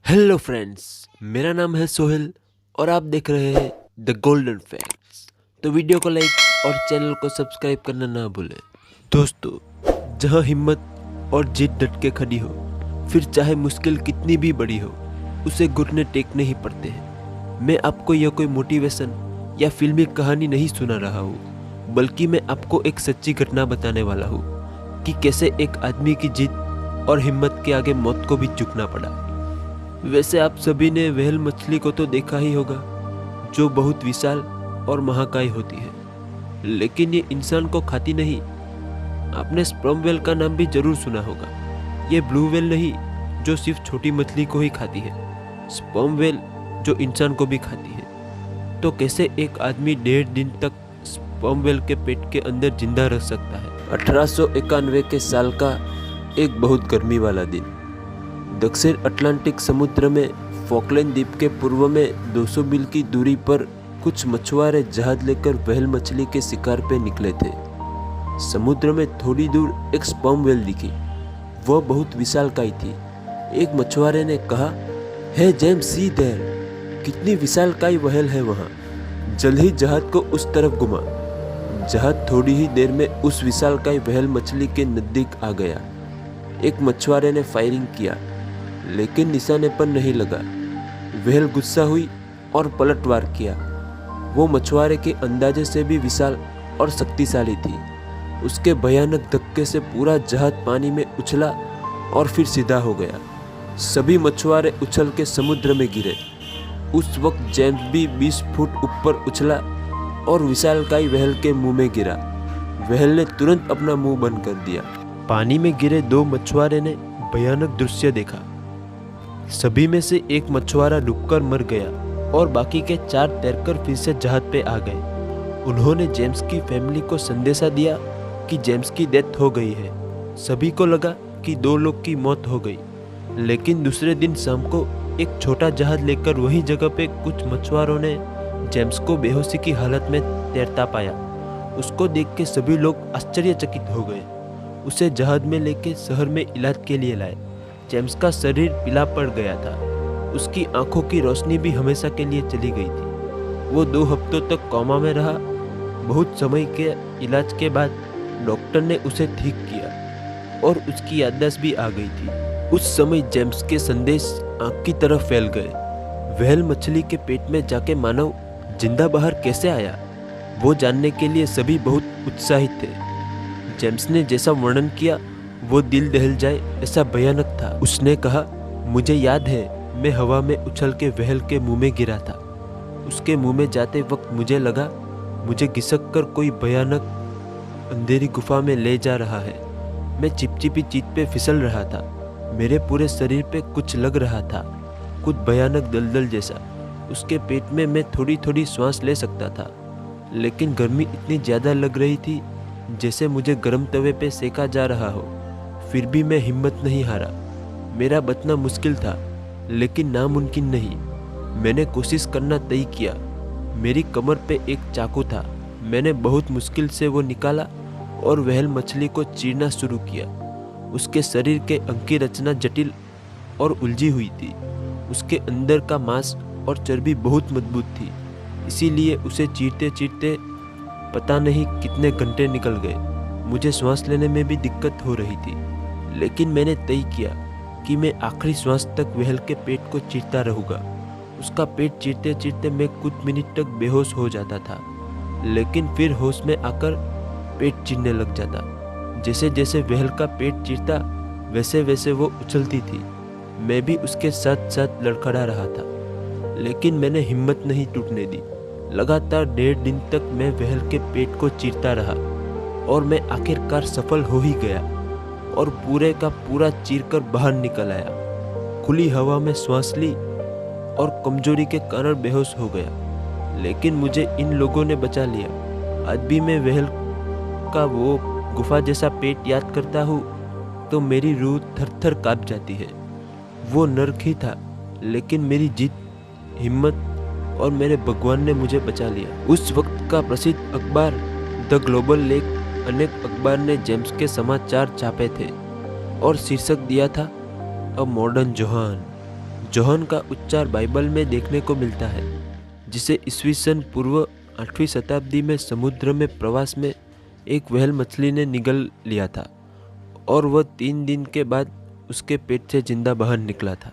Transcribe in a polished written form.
Hello friends, मेरा नाम है सोहेल और आप देख रहे हैं द गोल्डन फैक्ट्स। तो वीडियो को लाइक और चैनल को सब्सक्राइब करना ना भूलें। दोस्तों, जहां हिम्मत और जिद डट के खड़ी हो, फिर चाहे मुश्किल कितनी भी बड़ी हो, उसे घुटने टेकने ही पड़ते हैं। मैं आपको यह कोई मोटिवेशन या फिल्मी कहानी नहीं सुना रहा हूँ, बल्कि मैं आपको एक सच्ची घटना बताने वाला हूँ कि कैसे एक आदमी की जिद और हिम्मत के आगे मौत को भी झुकना पड़ा। वैसे आप सभी ने व्हेल मछली को तो देखा ही होगा, जो बहुत विशाल और महाकाय होती है, लेकिन ये इंसान को खाती नहीं। आपने स्पर्म व्हेल का नाम भी जरूर सुना होगा। ये ब्लू व्हेल नहीं, जो सिर्फ छोटी मछली को ही खाती है, स्पर्म व्हेल जो इंसान को भी खाती है। तो कैसे एक आदमी 1.5 दिन तक स्पर्म व्हेल के पेट के अंदर जिंदा रह सकता है? 1891 के साल का एक बहुत गर्मी वाला दिन, दक्षिण अटलांटिक समुद्र में फॉकलैंड द्वीप के पूर्व में 200 मील की दूरी पर कुछ मछुआरे जहाज लेकर व्हेल मछली के शिकार पे निकले थे। समुद्र में थोड़ी दूर एक स्पर्म व्हेल दिखी। वह बहुत विशालकाय थी। एक मछुआरे ने कहा, हे जेम्स, सी देयर, कितनी विशालकाय व्हेल है वहाँ। जल्द ही जहाज को उस तरफ घुमा। जहाज थोड़ी ही देर में उस विशालकाय व्हेल मछली के नजदीक आ गया। एक मछुआरे ने फायरिंग किया, लेकिन निशाने पर नहीं लगा। व्हेल गुस्सा हुई और पलटवार किया। वो मछुआरे के अंदाजे से भी विशाल और शक्तिशाली थी। उसके भयानक धक्के से पूरा जहाज पानी में उछला और फिर सीधा हो गया। सभी मछुआरे उछल के समुद्र में गिरे। उस वक्त जेम्स भी 20 फुट ऊपर उछला और विशालकाय व्हेल के मुंह में गिरा। व्हेल ने तुरंत अपना मुंह बंद कर दिया। पानी में गिरे 2 मछुआरे ने भयानक दृश्य देखा। सभी में से एक मछुआरा डूबकर मर गया और बाकी के 4 तैरकर फिर से जहाज पे आ गए। उन्होंने जेम्स की फैमिली को संदेशा दिया कि जेम्स की डेथ हो गई है। सभी को लगा कि 2 लोग की मौत हो गई, लेकिन दूसरे दिन शाम को एक छोटा जहाज लेकर वही जगह पे कुछ मछुआरों ने जेम्स को बेहोशी की हालत में तैरता पाया। उसको देख के सभी लोग आश्चर्यचकित हो गए। उसे जहाज में लेके शहर में इलाज के लिए लाए। जेम्स का शरीर पीला पड़ गया था। उसकी आंखों की रोशनी भी हमेशा के लिए चली गई थी। वो 2 हफ्तों तक कोमा में रहा। बहुत समय के इलाज के बाद डॉक्टर ने उसे ठीक किया और उसकी याददाश्त भी आ गई थी। उस समय जेम्स के संदेश आंख की तरफ फैल गए। व्हेल मछली के पेट में जाके मानव जिंदा बाहर कैसे आया, वो जानने के लिए सभी बहुत उत्साहित थे। जेम्स ने जैसा वर्णन किया, वो दिल दहल जाए ऐसा भयानक था। उसने कहा, मुझे याद है मैं हवा में उछल के व्हेल के मुंह में गिरा था। उसके मुंह में जाते वक्त मुझे लगा मुझे घिसक कर कोई भयानक अंधेरी गुफा में ले जा रहा है। मैं चिपचिपी चीज पे फिसल रहा था। मेरे पूरे शरीर पे कुछ लग रहा था, कुछ भयानक दलदल जैसा। उसके पेट में मैं थोड़ी थोड़ी सांस ले सकता था, लेकिन गर्मी इतनी ज़्यादा लग रही थी जैसे मुझे गर्म तवे पे सेका जा रहा हो। फिर भी मैं हिम्मत नहीं हारा। मेरा बचना मुश्किल था, लेकिन नामुमकिन नहीं। मैंने कोशिश करना तय किया। मेरी कमर पे एक चाकू था। मैंने बहुत मुश्किल से वो निकाला और व्हेल मछली को चीरना शुरू किया। उसके शरीर के अंग की रचना जटिल और उलझी हुई थी। उसके अंदर का मांस और चर्बी बहुत मजबूत थी, इसीलिए उसे चीरते चीरते पता नहीं कितने घंटे निकल गए। मुझे सांस लेने में भी दिक्कत हो रही थी, लेकिन मैंने तय किया कि मैं आखिरी सांस तक व्हेल के पेट को चीरता रहूँगा। उसका पेट चीरते चीरते मैं कुछ मिनट तक बेहोश हो जाता था, लेकिन फिर होश में आकर पेट चीरने लग जाता। जैसे जैसे व्हेल का पेट चीरता, वैसे वैसे वो उछलती थी। मैं भी उसके साथ साथ लड़खड़ा रहा था, लेकिन मैंने हिम्मत नहीं टूटने दी। लगातार 1.5 दिन तक मैं व्हेल के पेट को चीरता रहा और मैं आखिरकार सफल हो ही गया और पूरे का पूरा चीरकर बाहर निकल आया। खुली हवा में सांस ली और कमजोरी के कारण बेहोश हो गया, लेकिन मुझे इन लोगों ने बचा लिया। आज भी मैं व्हेल का वो गुफा जैसा पेट याद करता हूँ तो मेरी रूह थर थर कांप जाती है। वो नर्क ही था, लेकिन मेरी जीत, हिम्मत और मेरे भगवान ने मुझे बचा लिया। उस वक्त का प्रसिद्ध अखबार द ग्लोबल लेक, अनेक अखबार ने जेम्स के समाचार छापे थे और शीर्षक दिया था, अ मॉडर्न जोहान, जोहन का उच्चार बाइबल में देखने को मिलता है, जिसे ईस्वी सन पूर्व 8वीं शताब्दी में समुद्र में प्रवास में एक व्हेल मछली ने निगल लिया था और वह 3 दिन के बाद उसके पेट से जिंदा बाहर निकला था।